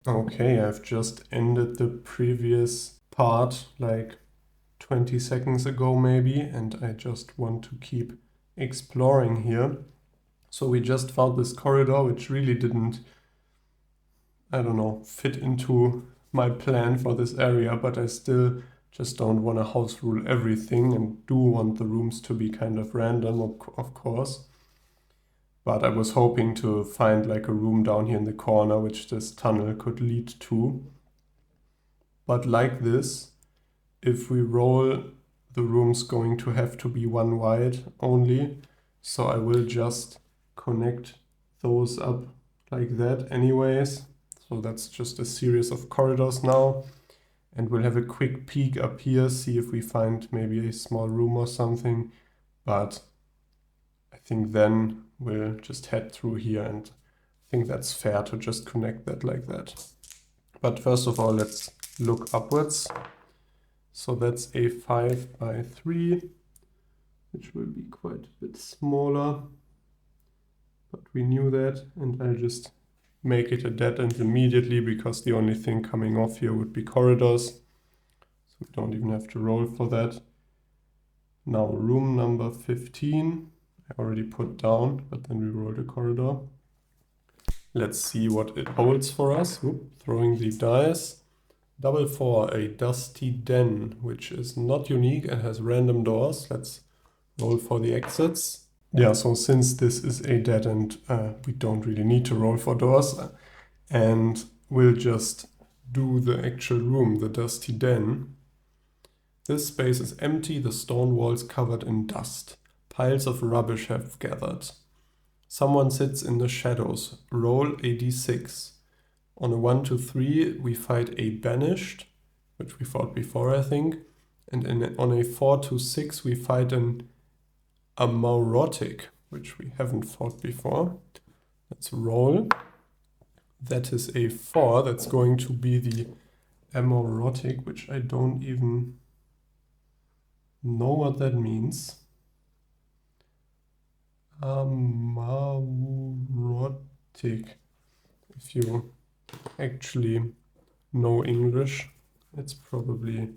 Okay, I've just ended the previous part like 20 seconds ago maybe, and I just want to keep exploring here. So we just found this corridor which really didn't, I don't know, fit into my plan for this area, but I still just don't want to house rule everything and do want the rooms to be kind of random, of course. But I was hoping to find like a room down here in the corner which this tunnel could lead to. But like this, if we roll, the room's going to have to be one wide only. So I will just connect those up like that anyways. So that's just a series of corridors now. And we'll have a quick peek up here, see if we find maybe a small room or something. But I think then we'll just head through here, and I think that's fair to just connect that like that. But first of all, let's look upwards. So that's a 5 by 3, which will be quite a bit smaller. But we knew that, and I'll just make it a dead end immediately because the only thing coming off here would be corridors. So we don't even have to roll for that. Now room number 15, I already put down, but then we roll the corridor. Let's see what it holds for us. Throwing the dice. Double 4, a dusty den, which is not unique and has random doors. Let's roll for the exits. Yeah, so since this is a dead end, we don't really need to roll for doors. And we'll just do the actual room, the dusty den. This space is empty, the stone walls covered in dust. Piles of rubbish have gathered. Someone sits in the shadows. Roll a d6. On a 1 to 3, we fight a banished, which we fought before, I think. And on a 4 to 6, we fight an amaurotic, which we haven't fought before. Let's roll. That is a 4. That's going to be the amaurotic, which I don't even know what that means. Amaurotic. If you actually know English, it's probably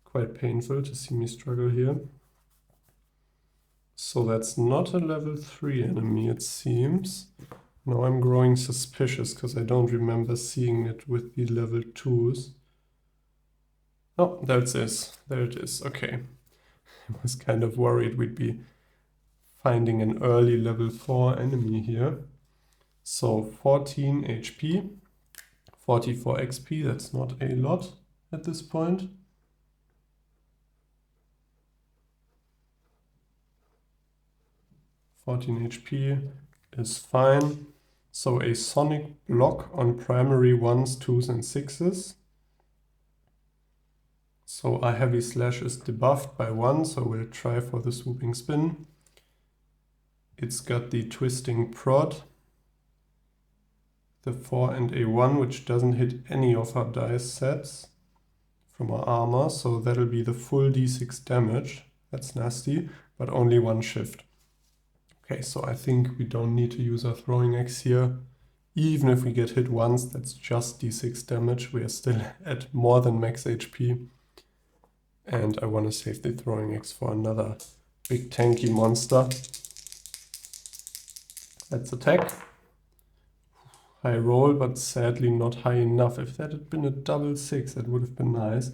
quite painful to see me struggle here. So that's not a level 3 enemy, it seems. Now I'm growing suspicious because I don't remember seeing it with the level 2s. Oh, there it is. There it is. Okay. I was kind of worried we'd be finding an early level 4 enemy here. So 14 HP, 44 XP, that's not a lot at this point. HP is fine. So a sonic block on primary 1s, 2s, and 6s. So our heavy slash is debuffed by 1, so we'll try for the swooping spin. It's got the twisting prod, the 4 and a 1, which doesn't hit any of our dice sets from our armor, so that'll be the full d6 damage. That's nasty, but only 1 shift. Okay, so I think we don't need to use our throwing axe here. Even if we get hit once, that's just d6 damage. We are still at more than max HP. And I want to save the throwing axe for another big tanky monster. Let's attack. High roll, but sadly not high enough. If that had been a double 6, that would have been nice.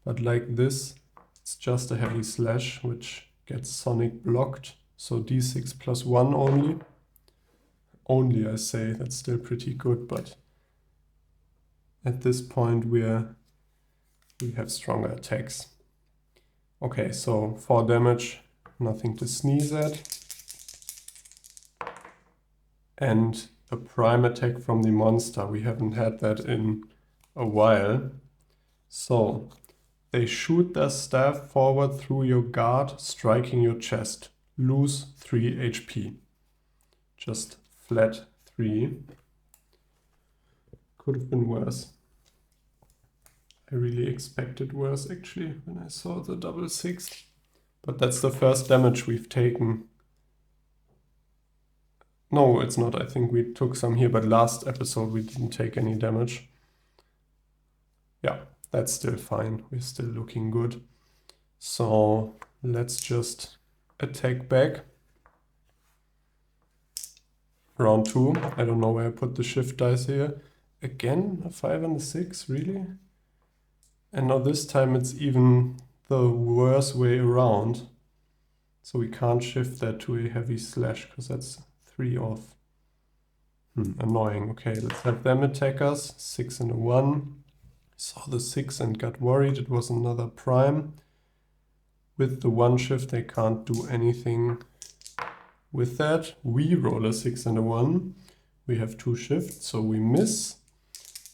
But like this, it's just a heavy slash, which gets sonic blocked. So d6 plus 1 only. Only, I say. That's still pretty good, but at this point we have stronger attacks. Okay, so 4 damage, nothing to sneeze at. And a prime attack from the monster. We haven't had that in a while. So they shoot their staff forward through your guard, striking your chest. Lose 3 HP. Just flat 3. Could have been worse. I really expected worse actually when I saw the double 6. But that's the first damage we've taken. No, it's not. I think we took some here, but last episode we didn't take any damage. Yeah, that's still fine. We're still looking good. So let's just attack back. Round 2. I don't know where I put the shift dice here. Again, a 5 and a 6, really? And now this time it's even the worse way around. So we can't shift that to a heavy slash because that's 3 off. Annoying. Okay, let's have them attack us. 6 and a 1. Saw the 6 and got worried. It was another prime. With the 1 shift, they can't do anything with that. We roll a 6 and a 1. We have 2 shifts, so we miss.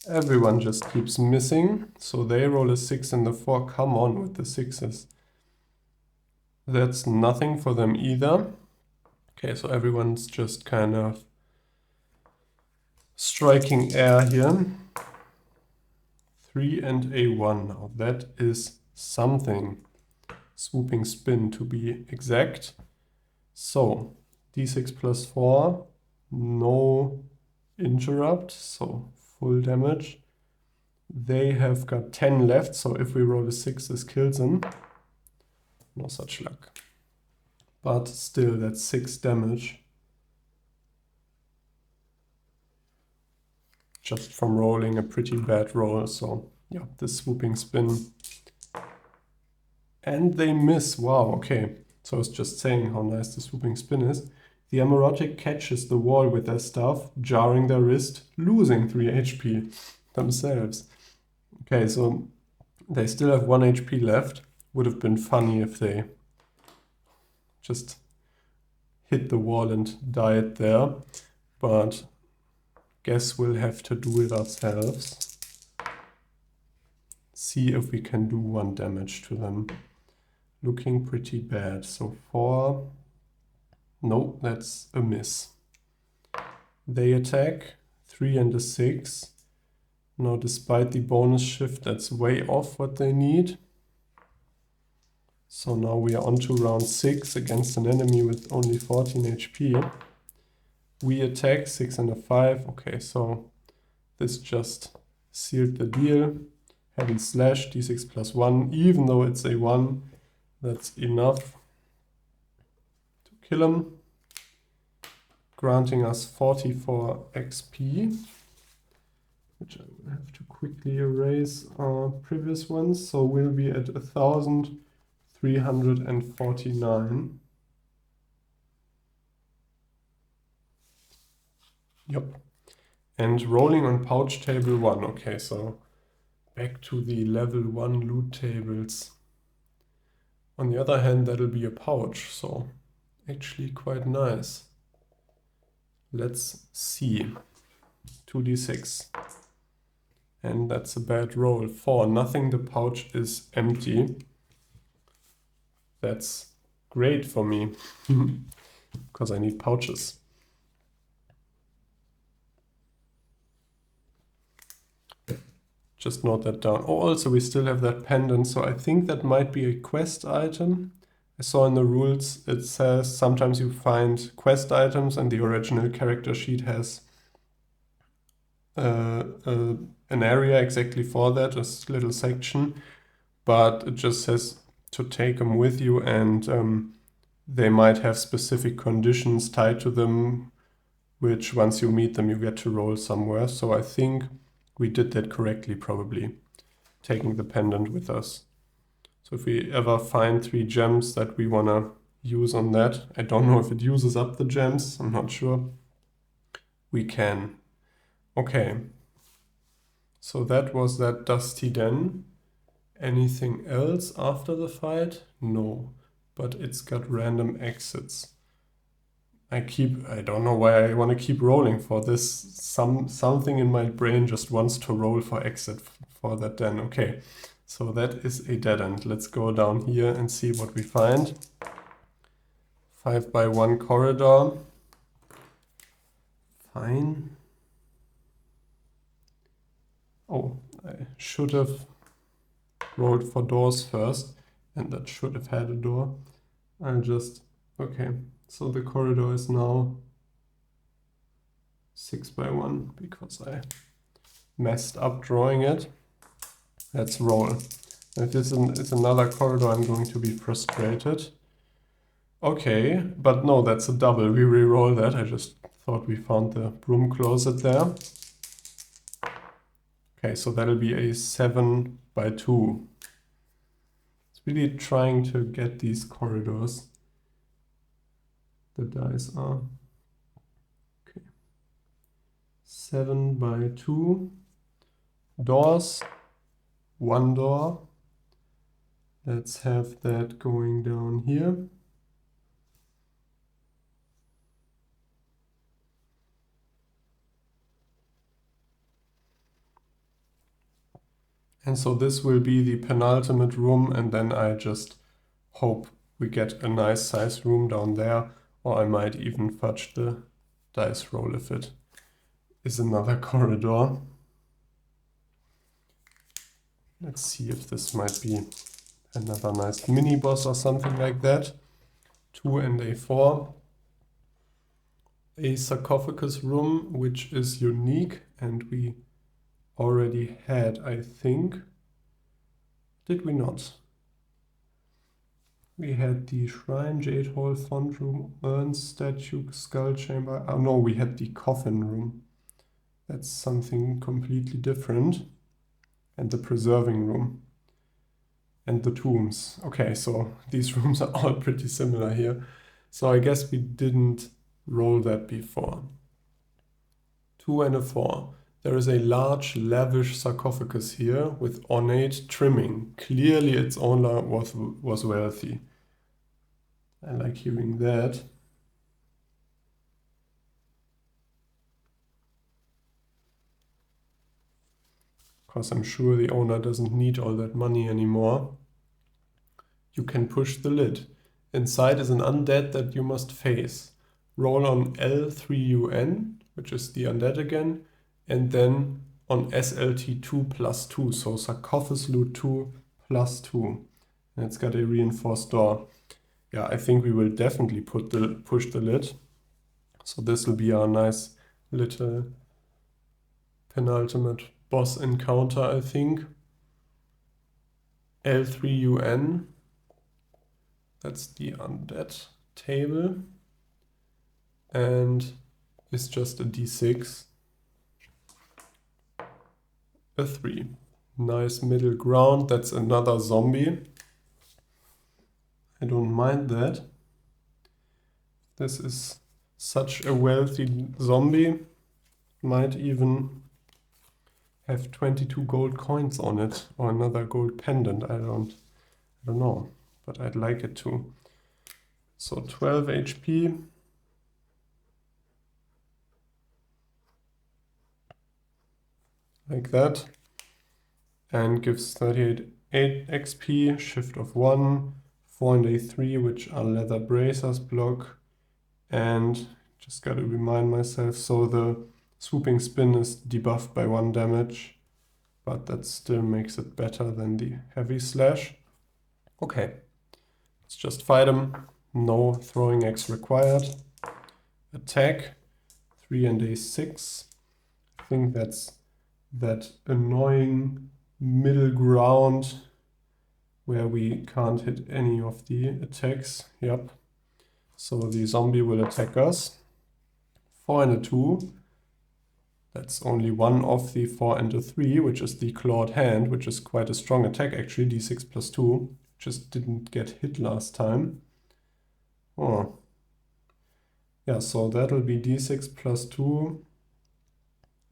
Everyone just keeps missing. So they roll a 6 and a 4. Come on with the 6s. That's nothing for them either. Okay, so everyone's just kind of striking air here. 3 and a 1. Now that is something. Swooping spin to be exact. So d6 plus 4, no interrupt, so full damage. They have got 10 left, so if we roll a 6, this kills them. No such luck. But still, that's 6 damage. Just from rolling a pretty bad roll, so yeah, the swooping spin. And they miss. Wow, okay. So I was just saying how nice the swooping spin is. The Emerotic catches the wall with their staff, jarring their wrist, losing 3 HP themselves. Okay, so they still have 1 HP left. Would have been funny if they just hit the wall and died there. But guess we'll have to do it ourselves. See if we can do 1 damage to them. Looking pretty bad. So 4. No, that's a miss. They attack. 3 and a 6. Now, despite the bonus shift, that's way off what they need. So now we are on to round 6 against an enemy with only 14 HP. We attack 6 and a 5. Okay, so this just sealed the deal. Heavy slash, d6 plus 1. Even though it's a 1, that's enough to kill him. Granting us 44 XP. Which I will have to quickly erase our previous ones. So we'll be at 1,349. Yep. And rolling on pouch table 1. Okay, so back to the level 1 loot tables. On the other hand, that'll be a pouch, so actually quite nice. Let's see. 2d6. And that's a bad roll. 4. Nothing, the pouch is empty. That's great for me. Because I need pouches. Just note that down. Oh, also we still have that pendant, so I think that might be a quest item. I saw in the rules it says sometimes you find quest items and the original character sheet has an area exactly for that, a little section, but it just says to take them with you, and they might have specific conditions tied to them, which once you meet them you get to roll somewhere. So I think we did that correctly, probably, taking the pendant with us. So if we ever find 3 gems that we want to use on that, I don't know if it uses up the gems, I'm not sure. We can. Okay. So that was that Dusty Den. Anything else after the fight? No. But it's got random exits. I don't know why I want to keep rolling for this. Something in my brain just wants to roll for exit for that den. Okay, so that is a dead end. Let's go down here and see what we find. 5x1 corridor. Fine. Oh, I should have rolled for doors first, and that should have had a door. Okay. So the corridor is now 6x1 because I messed up drawing it. Let's roll. If this is another corridor, I'm going to be frustrated. Okay, but no, that's a double. We re-roll that. I just thought we found the broom closet there. Okay, so that'll be a 7 by 2. It's really trying to get these corridors. The dice are... Okay. 7 by 2. Doors. 1 door. Let's have that going down here. And so this will be the penultimate room, and then I just hope we get a nice size room down there, or I might even fudge the dice roll if it is another corridor. Let's see if this might be another nice mini boss or something like that. 2 and a 4. A sarcophagus room, which is unique, and we already had, I think. Did we not? We had the shrine, jade hall, font room, urn, statue, skull chamber. Oh no, we had the coffin room. That's something completely different. And the preserving room. And the tombs. Okay, so these rooms are all pretty similar here. So I guess we didn't roll that before. 2 and a 4. There is a large, lavish sarcophagus here with ornate trimming. Clearly its owner was wealthy. I like hearing that. Because I'm sure the owner doesn't need all that money anymore. You can push the lid. Inside is an undead that you must face. Roll on L3UN, which is the undead again, and then on SLT2 plus 2, so sarcophagus loot 2 plus 2. And it's got a reinforced door. Yeah, I think we will definitely push the lid. So this will be our nice little penultimate boss encounter, I think. L3UN. That's the undead table. And it's just a D6. A 3. Nice middle ground. That's another zombie. I don't mind that. This is such a wealthy zombie. Might even have 22 gold coins on it, or another gold pendant. I don't know, but I'd like it to. So 12 HP. Like that. And gives 38 XP, shift of 1, 4 and a 3, which are leather bracers block. And just gotta remind myself, so the swooping spin is debuffed by 1 damage, but that still makes it better than the heavy slash. Okay, let's just fight him. No throwing axe required. Attack, 3 and a 6. I think that's that annoying middle ground where we can't hit any of the attacks. Yep. So the zombie will attack us. 4 and a 2. That's only one of the 4 and a 3, which is the clawed hand, which is quite a strong attack actually, d6 plus 2. Just didn't get hit last time. Oh. Yeah, so that'll be d6 plus 2,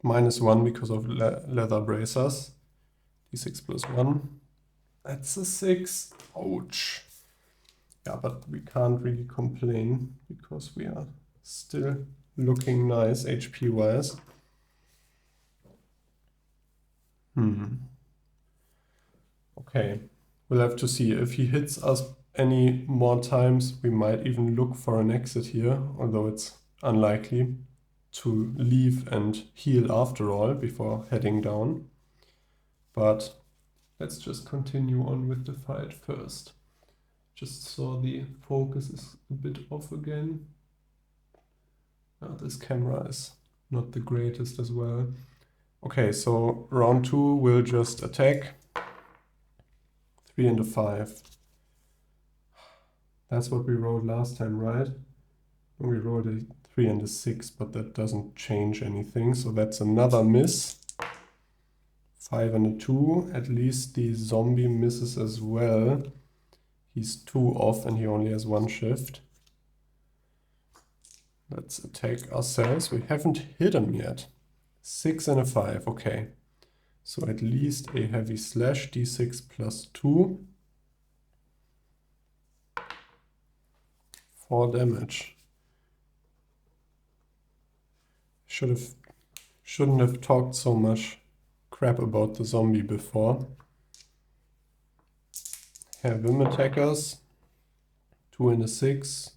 minus 1 because of leather bracers. d6 plus 1. That's a 6. Ouch. Yeah, but we can't really complain because we are still looking nice HP-wise. Okay, we'll have to see. If he hits us any more times, we might even look for an exit here, although it's unlikely to leave and heal after all before heading down. But let's just continue on with the fight first. Just saw the focus is a bit off again. This camera is not the greatest as well. Okay, so round 2 we'll just attack. 3 and a 5. That's what we rolled last time, right? We rolled a 3 and a 6, but that doesn't change anything, so that's another miss. 5 and a 2, at least the zombie misses as well. He's 2 off and he only has 1 shift. Let's attack ourselves. We haven't hit him yet. 6 and a 5, okay. So at least a heavy slash, d6 plus 2. 4 damage. Shouldn't have talked so much crap about the zombie before. Have him attack us. 2 and a 6.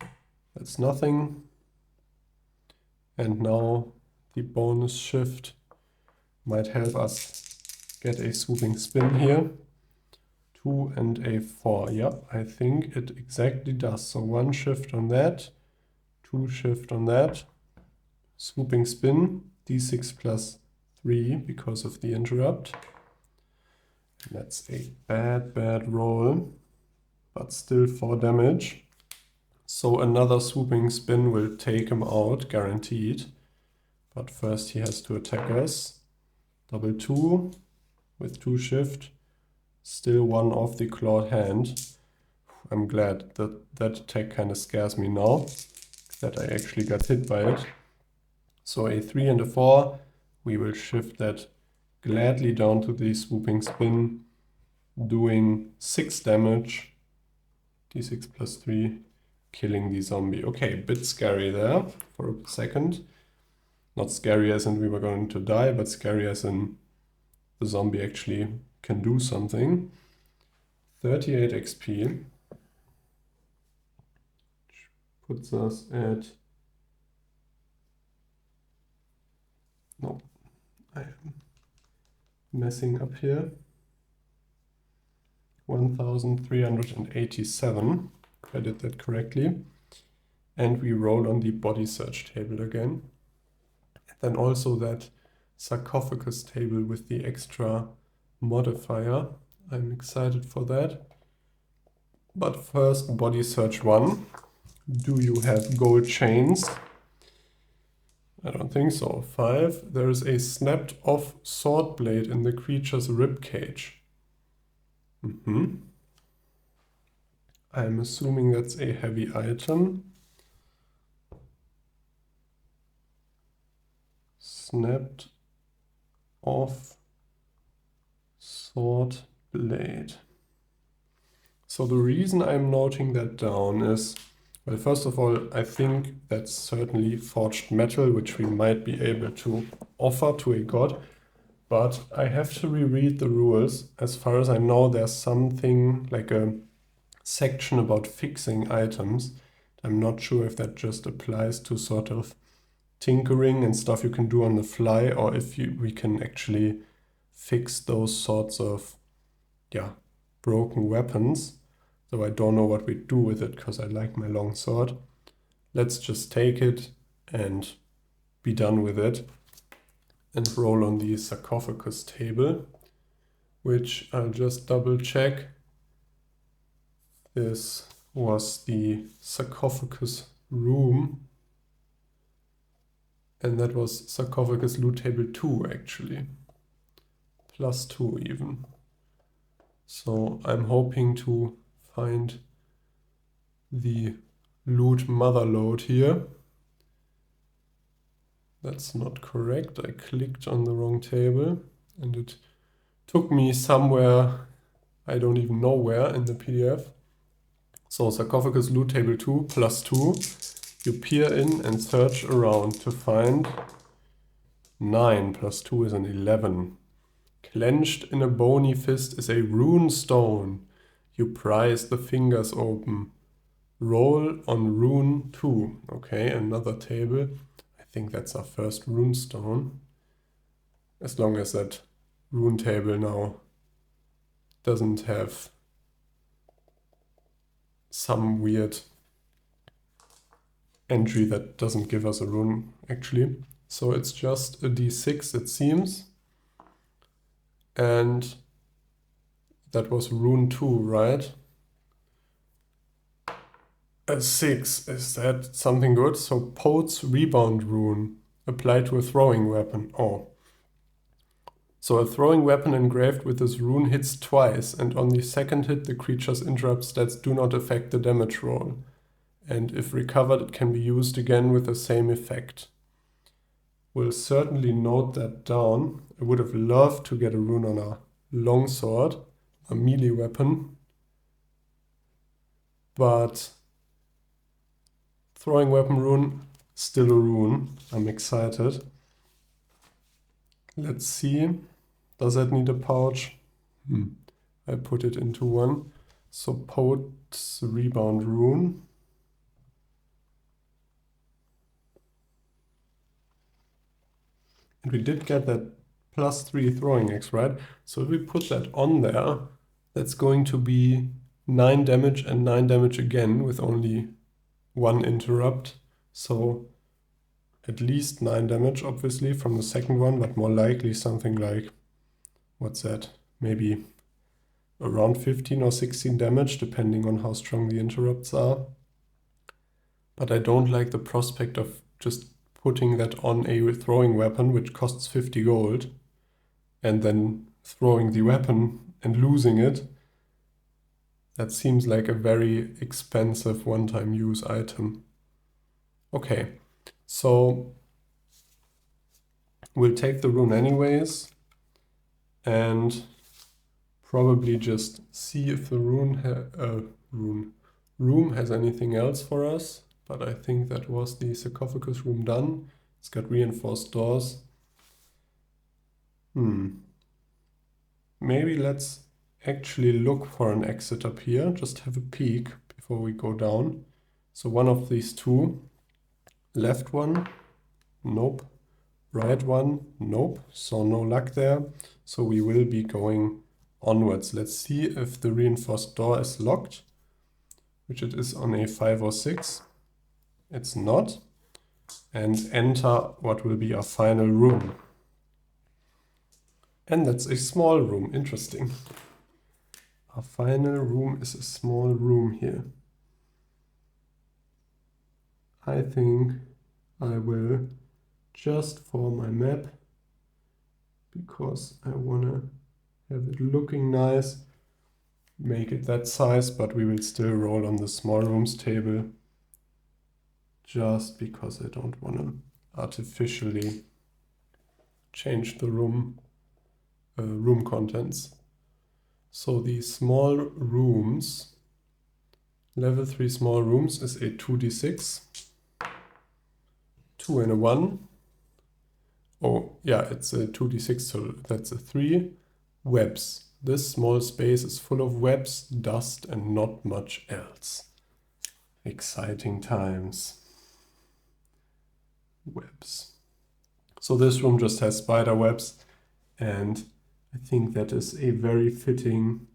That's nothing. And now the bonus shift might help us get a swooping spin here. 2 and a 4. Yep, I think it exactly does. So 1 shift on that, 2 shift on that. Swooping spin, d6 plus 3 because of the interrupt. That's a bad roll, but still 4 damage. So another swooping spin will take him out, guaranteed. But first he has to attack us. Double 2 with 2 shift. Still 1 off the clawed hand. I'm glad that that attack kind of scares me now, that I actually got hit by it. So a 3 and a 4, we will shift that gladly down to the swooping spin, doing 6 damage, d6 plus 3, killing the zombie. Okay, a bit scary there for a second. Not scary as in we were going to die, but scary as in the zombie actually can do something. 38 XP, which puts us at... No, I am messing up here. 1387, if I did that correctly. And we roll on the body search table again. And then also that sarcophagus table with the extra modifier. I'm excited for that. But first, body search 1. Do you have gold chains? I don't think so. 5. There is a snapped off sword blade in the creature's rib cage. I'm assuming that's a heavy item. Snapped off sword blade. So the reason I'm noting that down is, well, first of all, I think that's certainly forged metal, which we might be able to offer to a god. But I have to reread the rules. As far as I know, there's something like a section about fixing items. I'm not sure if that just applies to sort of tinkering and stuff you can do on the fly, or if we can actually fix those sorts of, broken weapons. So I don't know what we do with it because I like my long sword. Let's just take it and be done with it. And roll on the sarcophagus table, which I'll just double check. This was the sarcophagus room, and that was sarcophagus loot table 2 actually, plus 2 even. So I'm hoping to find the loot mother load here. That's not correct. I clicked on the wrong table and it took me somewhere, I don't even know where in the PDF. So sarcophagus loot table 2 plus 2. You peer in and search around to find 9 plus 2 is an 11. Clenched in a bony fist is a rune stone. You prise the fingers open. Roll on rune 2. Okay, another table. I think that's our first rune stone. As long as that rune table now doesn't have some weird entry that doesn't give us a rune actually. So it's just a d6 it seems. And That was rune 2, right? A 6, is that something good? So Poet's Rebound rune, applied to a throwing weapon. Oh. So a throwing weapon engraved with this rune hits twice, and on the second hit the creature's interrupt stats do not affect the damage roll. And if recovered, it can be used again with the same effect. We'll certainly note that down. I would have loved to get a rune on a longsword, a melee weapon, but throwing weapon rune, still a rune. I'm excited. Let's see. Does that need a pouch? I put it into one. So Poet's Rebound rune. And we did get that +3 throwing X, right? So if we put that on there, that's going to be 9 damage and 9 damage again with only 1 interrupt. So at least 9 damage, obviously, from the second one, but more likely something like, what's that? Maybe around 15 or 16 damage, depending on how strong the interrupts are. But I don't like the prospect of just putting that on a throwing weapon, which costs 50 gold, and then throwing the weapon and losing it. That seems like a very expensive one-time use item. Okay, so we'll take the rune anyways, and probably just see if the room has anything else for us. But I think that was the sarcophagus room done. It's got reinforced doors. Maybe let's actually look for an exit up here. Just have a peek before we go down. So one of these two. Left one, nope. Right one, nope. So no luck there. So we will be going onwards. Let's see if the reinforced door is locked, which it is on a 5 or 6. It's not. And enter what will be our final room. And that's a small room. Interesting. Our final room is a small room here. I think I will, just for my map, because I want to have it looking nice, make it that size, but we will still roll on the small rooms table, just because I don't want to artificially change the room contents. So the small rooms, level 3 small rooms is a 2d6, 2 and a 1. Oh yeah, it's a 2d6, so that's a 3. Webs. This small space is full of webs, dust, and not much else. Exciting times. Webs. So this room just has spider webs, and I think that is a very fitting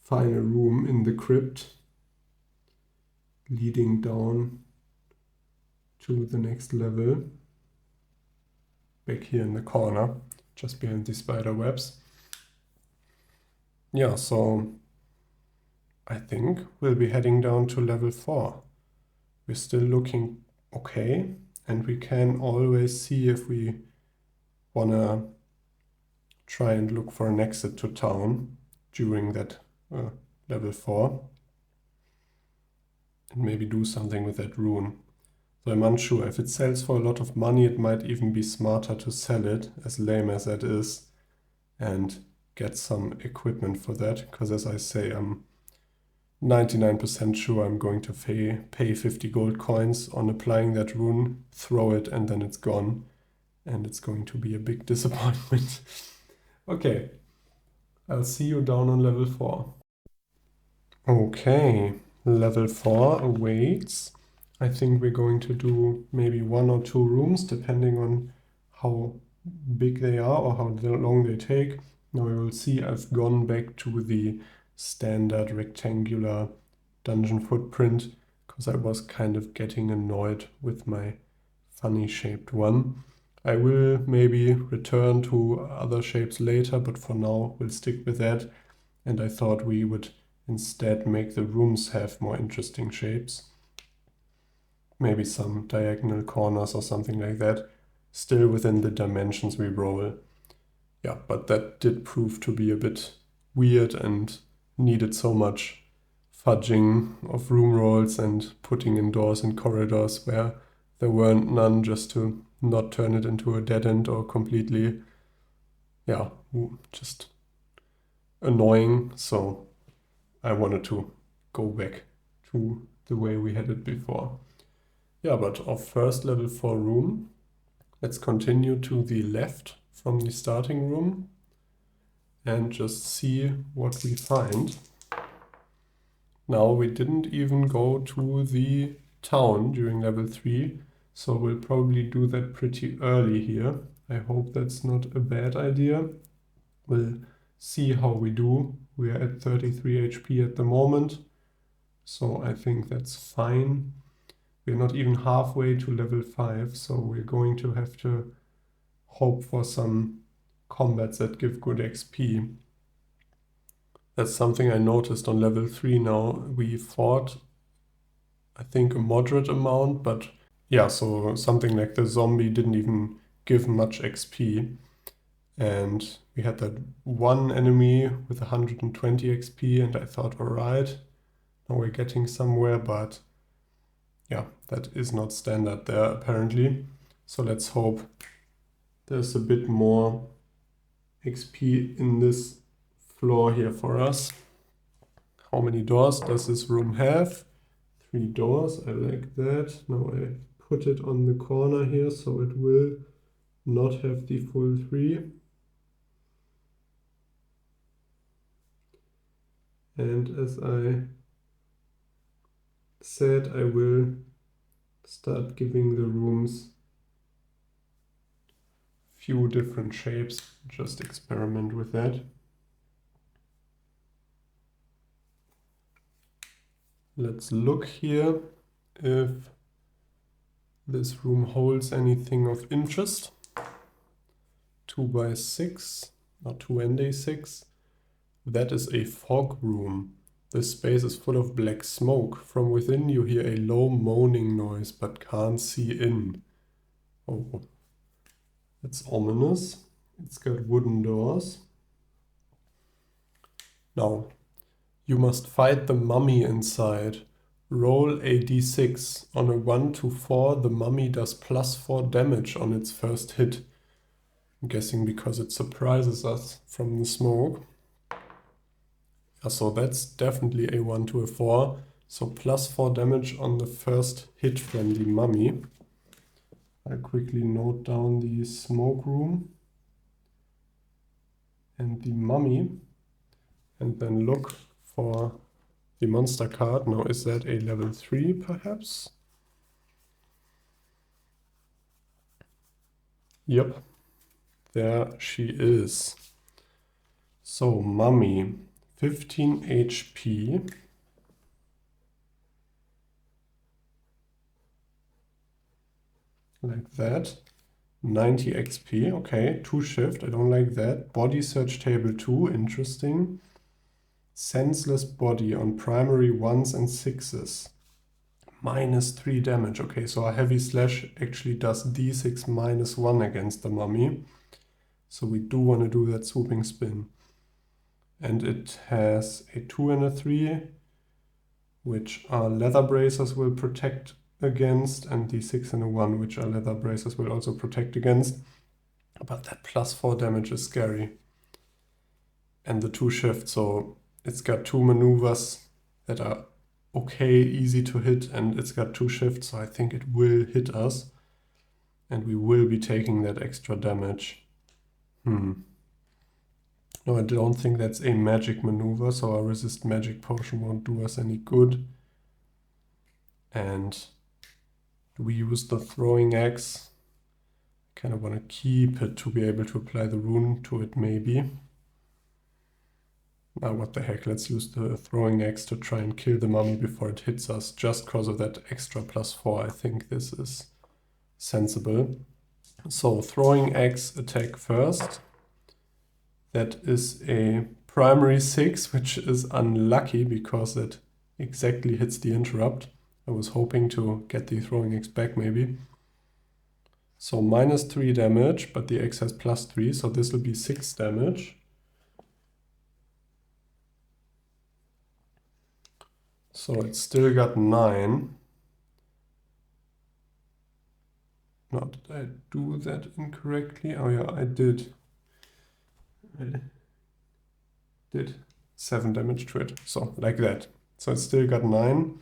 final room in the crypt, leading down to the next level. Back here in the corner, just behind the spider webs. Yeah, so I think we'll be heading down to level 4. We're still looking okay, and we can always see if we wanna try and look for an exit to town during that level 4. And maybe do something with that rune. So I'm unsure. If it sells for a lot of money, it might even be smarter to sell it, as lame as that is, and get some equipment for that. Because as I say, I'm 99% sure I'm going to pay 50 gold coins on applying that rune, throw it, and then it's gone. And it's going to be a big disappointment. Okay, I'll see you down on level 4. Okay, level 4 awaits. I think we're going to do maybe 1 or 2 rooms, depending on how big they are or how long they take. Now we will see. I've gone back to the standard rectangular dungeon footprint because I was kind of getting annoyed with my funny shaped one. I will maybe return to other shapes later, but for now we'll stick with that. And I thought we would instead make the rooms have more interesting shapes. Maybe some diagonal corners or something like that, still within the dimensions we roll. Yeah, but that did prove to be a bit weird and needed so much fudging of room rolls and putting in doors and corridors where there weren't none, just to not turn it into a dead end or completely, yeah, just annoying. So I wanted to go back to the way we had it before. Yeah, but our first level 4 room, let's continue to the left from the starting room and just see what we find. Now we didn't even go to the town during level 3, so we'll probably do that pretty early here. I hope that's not a bad idea. We'll see how we do. We are at 33 HP at the moment, so I think that's fine. We're not even halfway to level 5, so we're going to have to hope for some combats that give good XP. That's something I noticed on level 3 now. We fought, I think, a moderate amount, but yeah, so something like the zombie didn't even give much XP. And we had that one enemy with 120 XP, and I thought, all right, now we're getting somewhere, but yeah, that is not standard there apparently. So let's hope there's a bit more XP in this floor here for us. How many doors does this room have? 3 doors, I like that. Now I put it on the corner here so it will not have the full 3. And as I said, I will start giving the rooms few different shapes, just experiment with that. Let's look here if this room holds anything of interest. 2 by 6, or 2 and a 6. That is a fog room. This space is full of black smoke. From within you hear a low moaning noise, but can't see in. Oh, that's ominous. It's got wooden doors. Now, you must fight the mummy inside. Roll a d6. On a 1 to 4, the mummy does +4 damage on its first hit. I'm guessing because it surprises us from the smoke. So that's definitely a 1 to a 4. So +4 damage on the first hit from the mummy. I'll quickly note down the smoke room and the mummy, and then look for the monster card. Now, is that a level 3 perhaps? Yep, there she is. So mummy, 15 HP. Like that. 90 XP, okay. 2 shift, I don't like that. Body search table 2, interesting. Senseless body on primary 1s and 6s. -3 damage, okay, so a heavy slash actually does d6 -1 against the mummy. So we do want to do that swooping spin. And it has a 2 and a 3, which our leather bracers will protect against, and the 6 and a 1, which our leather bracers will also protect against. But that +4 damage is scary. And the 2 shift, so it's got 2 maneuvers that are okay, easy to hit, and it's got 2 shifts, so I think it will hit us. And we will be taking that extra damage. No, I don't think that's a magic maneuver, so our resist magic potion won't do us any good. And we use the throwing axe. Kind of want to keep it to be able to apply the rune to it maybe. Now what the heck, let's use the throwing axe to try and kill the mummy before it hits us, just because of that extra +4. I think this is sensible. So throwing X attack first. That is a primary 6, which is unlucky because it exactly hits the interrupt. I was hoping to get the throwing X back maybe. So -3 damage, but the X has +3, so this will be 6 damage. So it's still got 9. No, did I do that incorrectly? Oh yeah, I did. I did 7 damage to it. So like that. So it's still got 9.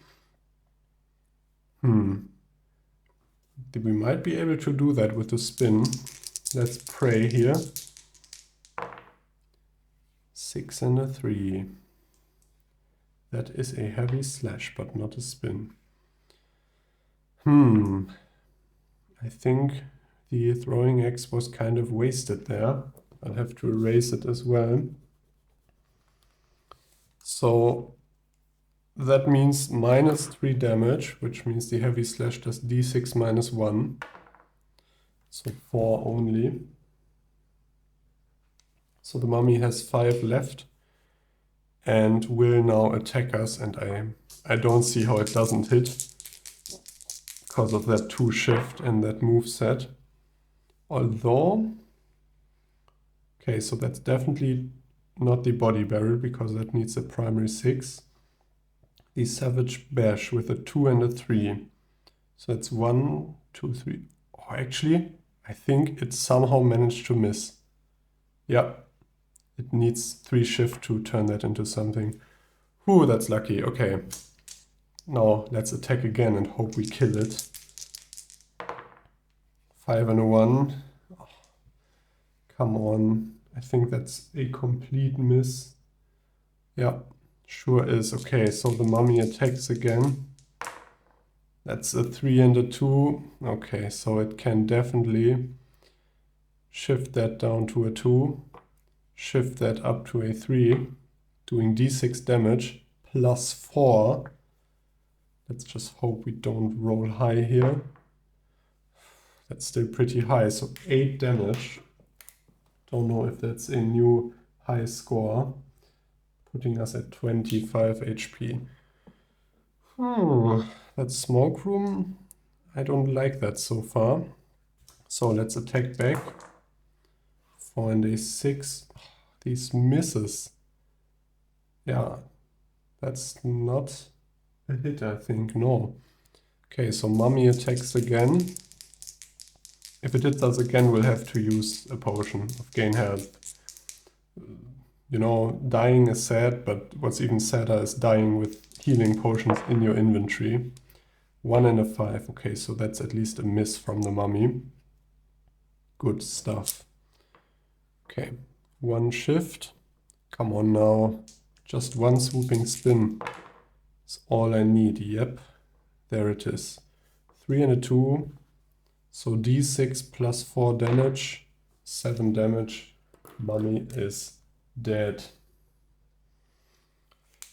We might be able to do that with the spin. Let's pray here. 6 and a 3. That is a heavy slash, but not a spin. I think the throwing X was kind of wasted there. I'll have to erase it as well. So that means -3 damage, which means the heavy slash does d6 -1. So 4 only. So the mummy has 5 left and will now attack us, and I don't see how it doesn't hit because of that 2 shift and that move set. Although, okay, so that's definitely not the body barrel because that needs a primary 6. The savage bash with a 2 and a 3. So it's 1, 2, 3. Oh, actually, I think it somehow managed to miss. Yeah, it needs 3 shift to turn that into something. Whew, that's lucky. Okay. Now let's attack again and hope we kill it. 5 and a 1. Oh, come on. I think that's a complete miss. Yeah, sure is. Okay, so the mummy attacks again. That's a 3 and a 2. Okay, so it can definitely shift that down to a 2. Shift that up to a 3. Doing d6 damage plus 4. Let's just hope we don't roll high here. That's still pretty high, so 8 damage. Don't know if that's a new high score, putting us at 25 HP. That smoke room, I don't like that so far. So let's attack back. 4 and a 6. These misses. Yeah, that's not a hit, I think. No. Okay, so mummy attacks again. If it hits us again, we'll have to use a potion of gain health. You know, dying is sad, but what's even sadder is dying with healing potions in your inventory. 1 and a 5. Okay, so that's at least a miss from the mummy. Good stuff. Okay, 1 shift. Come on now. Just 1 swooping spin. That's all I need. Yep, there it is. 3 and a 2. So d6 plus 4 damage, 7 damage, mummy is dead.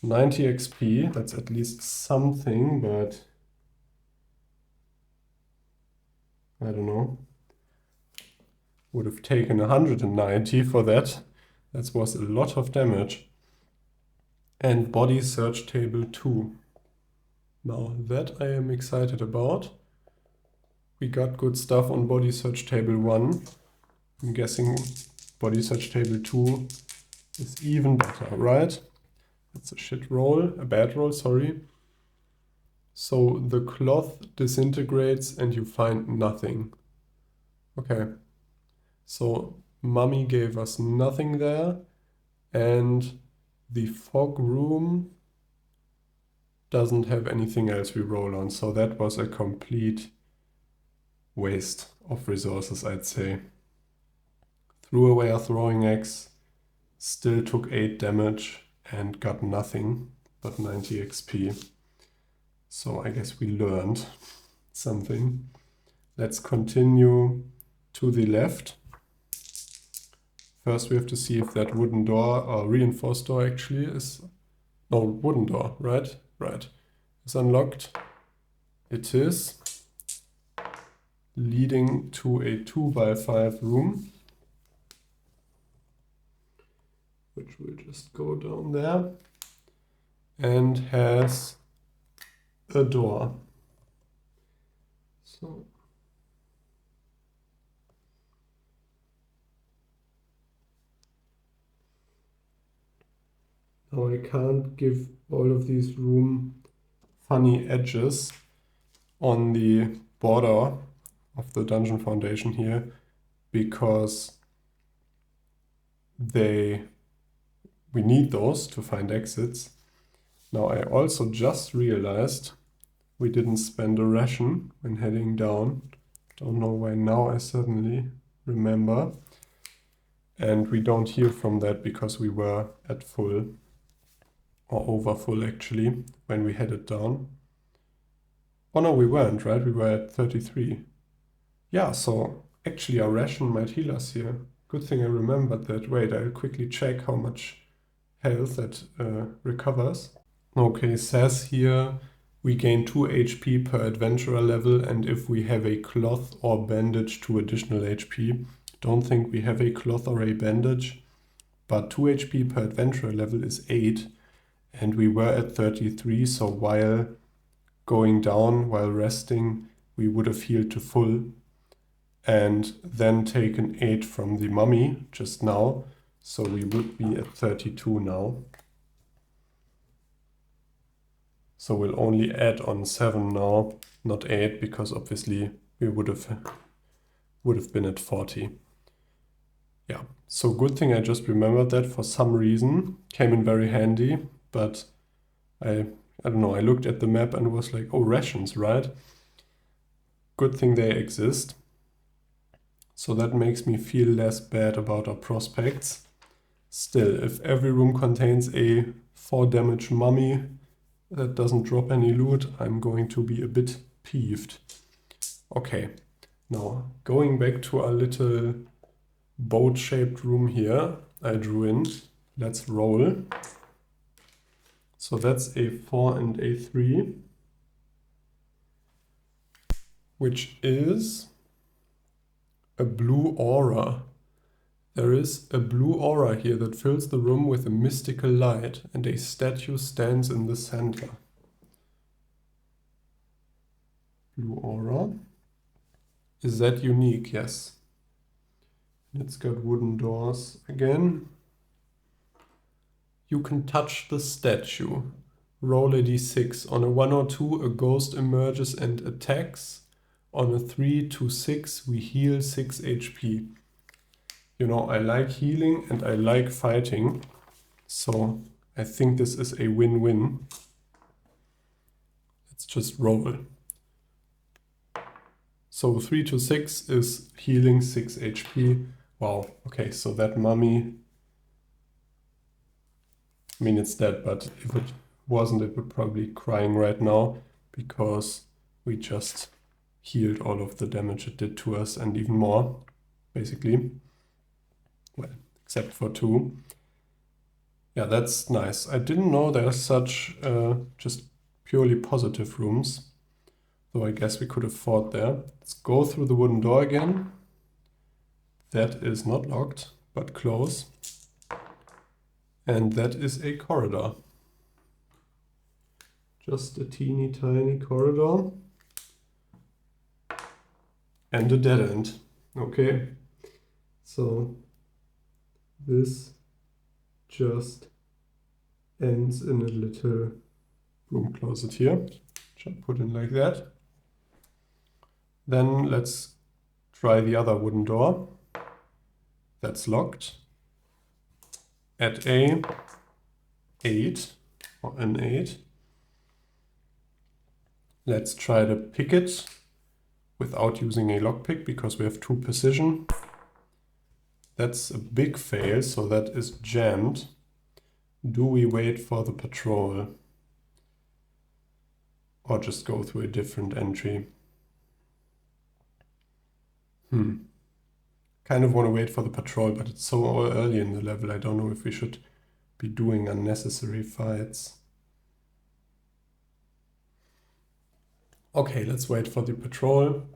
90 XP, that's at least something, but I don't know. Would have taken 190 for that. That was a lot of damage. And body search table 2. Now that I am excited about. We got good stuff on body search table 1. I'm guessing body search table 2 is even better, right? That's a shit roll, a bad roll, sorry. So the cloth disintegrates and you find nothing. Okay, so mummy gave us nothing there, and the fog room doesn't have anything else we roll on, so that was a complete waste of resources, I'd say. Throwaway a throwing axe, still took 8 damage and got nothing but 90 XP. So I guess we learned something. Let's continue to the left. First we have to see if that wooden door, or reinforced door actually is... No, wooden door, right? Right. Is unlocked. It is. leading to a 2x5 room, which will just go down there, and has a door. So now I can't give all of these room funny edges on the border of the dungeon foundation here, because we need those to find exits. Now I also just realized we didn't spend a ration when heading down. Don't know why now I suddenly remember. And we don't heal from that because we were at full, or over full actually, when we headed down. Oh no, we weren't, right? We were at 33. Yeah, so actually our ration might heal us here. Good thing I remembered that. Wait, I'll quickly check how much health that recovers. Okay, says here we gain 2 HP per adventurer level, and if we have a cloth or bandage, 2 additional HP. Don't think we have a cloth or a bandage, but 2 HP per adventurer level is 8, and we were at 33, so while going down, while resting, we would have healed to full, and then taken 8 from the mummy just now, so we would be at 32 now. So we'll only add on 7 now, not 8, because obviously we would have been at 40. Yeah, so good thing I just remembered that for some reason. Came in very handy, but I don't know, I looked at the map and was like, oh, rations, right? Good thing they exist. So that makes me feel less bad about our prospects. Still, if every room contains a 4 damage mummy that doesn't drop any loot, I'm going to be a bit peeved. Okay, now going back to our little boat-shaped room here I drew in. Let's roll. So that's a 4 and a 3, which is a blue aura. There is a blue aura here that fills the room with a mystical light, and a statue stands in the center. Blue aura. Is that unique? Yes. It's got wooden doors again. You can touch the statue. Roll a d6. On a 1 or 2, a ghost emerges and attacks. On a 3 to 6, we heal 6 HP. You know, I like healing and I like fighting, so I think this is a win-win. Let's just roll. So 3 to 6 is healing 6 HP. Wow, okay, so that mummy, I mean, it's dead, but if it wasn't, it would probably be crying right now, because we just healed all of the damage it did to us and even more, basically. Well, except for 2. Yeah, that's nice. I didn't know there's such just purely positive rooms, though I guess we could have fought there. Let's go through the wooden door again. That is not locked, but close. And that is a corridor. Just a teeny tiny corridor. And a dead end. Okay. So this just ends in a little room closet here, which I put in like that. Then let's try the other wooden door. That's locked. At a 8, or an 8. Let's try to pick it without using a lockpick, because we have 2 precision. That's a big fail, so that is jammed. Do we wait for the patrol? Or just go through a different entry? Kind of want to wait for the patrol, but it's so early in the level, I don't know if we should be doing unnecessary fights. Okay, let's wait for the patrol.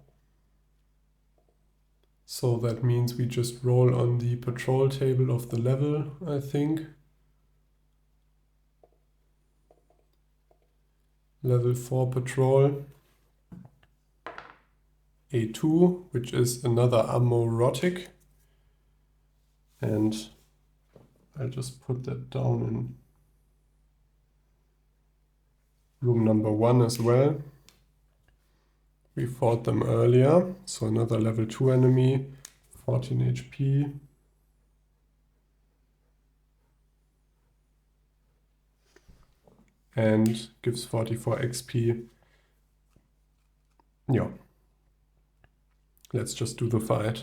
So that means we just roll on the patrol table of the level, I think. Level 4 patrol. A2, which is another amaurotic. And I'll just put that down in room number 1 as well. We fought them earlier, so another level 2 enemy, 14 HP. And gives 44 XP. Yeah. Let's just do the fight.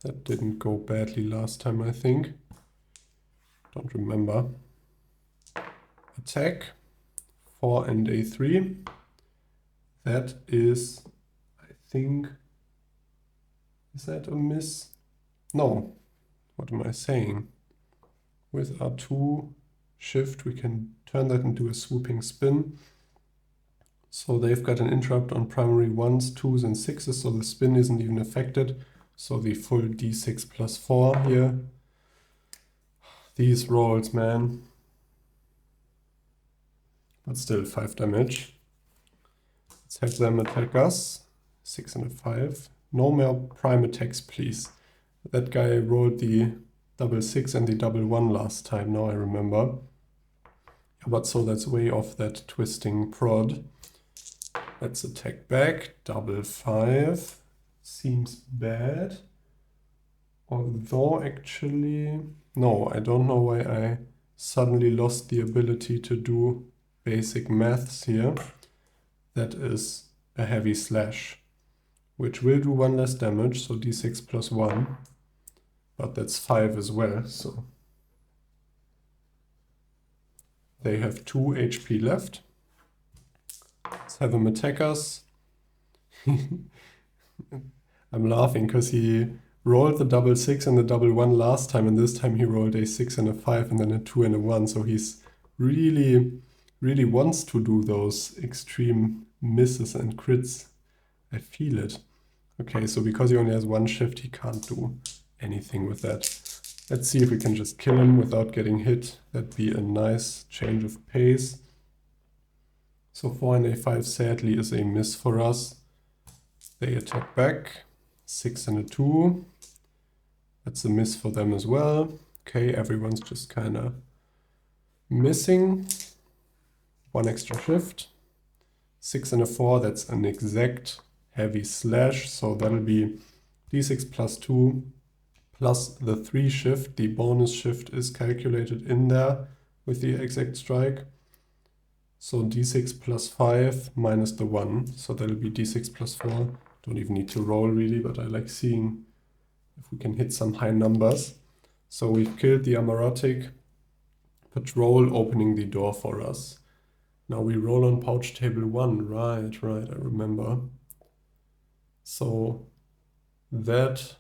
That didn't go badly last time, I think. Don't remember. Attack. 4 and A3. That is, I think, is that a miss? No. What am I saying? With R2 shift, we can turn that into a swooping spin. So they've got an interrupt on primary 1s, 2s, and 6s, so the spin isn't even affected. So the full D6 plus 4 here. These rolls, man. But still 5 damage. Let's have them attack us. 6 and a 5. No more prime attacks, please. That guy rolled the double 6 and the double 1 last time, now I remember. But so that's way off that twisting prod. Let's attack back. Double 5. Seems bad. Although actually... No, I don't know why I suddenly lost the ability to do basic maths here. That is a heavy slash, which will do 1 less damage, so d6 plus 1. But that's 5 as well, so... They have 2 HP left. Let's have him attack us. I'm laughing because he rolled the double 6 and the double 1 last time, and this time he rolled a 6 and a 5 and then a 2 and a 1. So he's really wants to do those extreme misses and crits. I feel it. Okay, so because he only has 1 shift, he can't do anything with that. Let's see if we can just kill him without getting hit. That'd be a nice change of pace. So 4 and a 5 sadly is a miss for us. They attack back. 6 and a 2. That's a miss for them as well. Okay, everyone's just kind of missing. 1 extra shift. 6 and a 4, that's an exact heavy slash. So that'll be d6 plus 2 plus the 3 shift. The bonus shift is calculated in there with the exact strike. So d6 plus 5 minus the 1. So that'll be d6 plus 4. Don't even need to roll really, but I like seeing if we can hit some high numbers. So we've killed the amaurotic patrol, opening the door for us. Now we roll on pouch table 1. Right, I remember. So that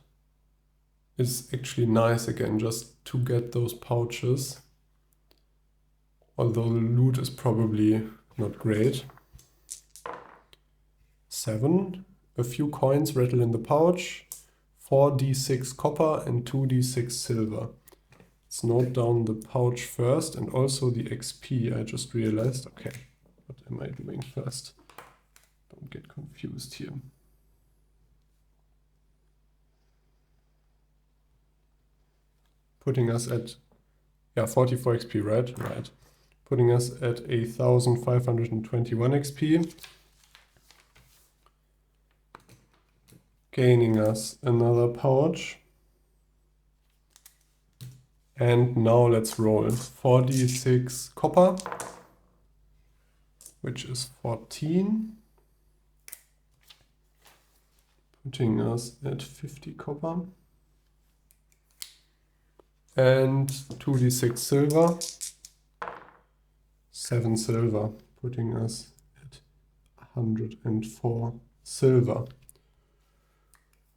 is actually nice again, just to get those pouches. Although the loot is probably not great. 7. A few coins rattle in the pouch. 4d6 copper and 2d6 silver. Let's note down the pouch first and also the XP. I just realized. Okay, what am I doing first? Don't get confused here. Putting us at, 44 XP, right? Right. Putting us at 1,521 XP. Gaining us another pouch. And now let's roll. 4d6 copper, which is 14. Putting us at 50 copper. And 2d6 silver. 7 silver, putting us at 104 silver.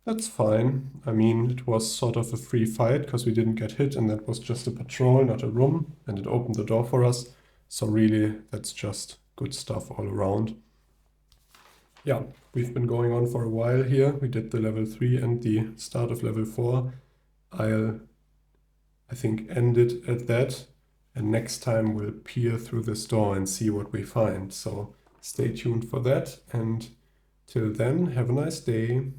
That's fine. I mean, it was sort of a free fight because we didn't get hit and that was just a patrol, not a room, and it opened the door for us. So really, that's just good stuff all around. yeah, we've been going on for a while here. We did the level 3 and the start of level 4. I think, end it at that. And next time we'll peer through this door and see what we find. So stay tuned for that. And till then, have a nice day.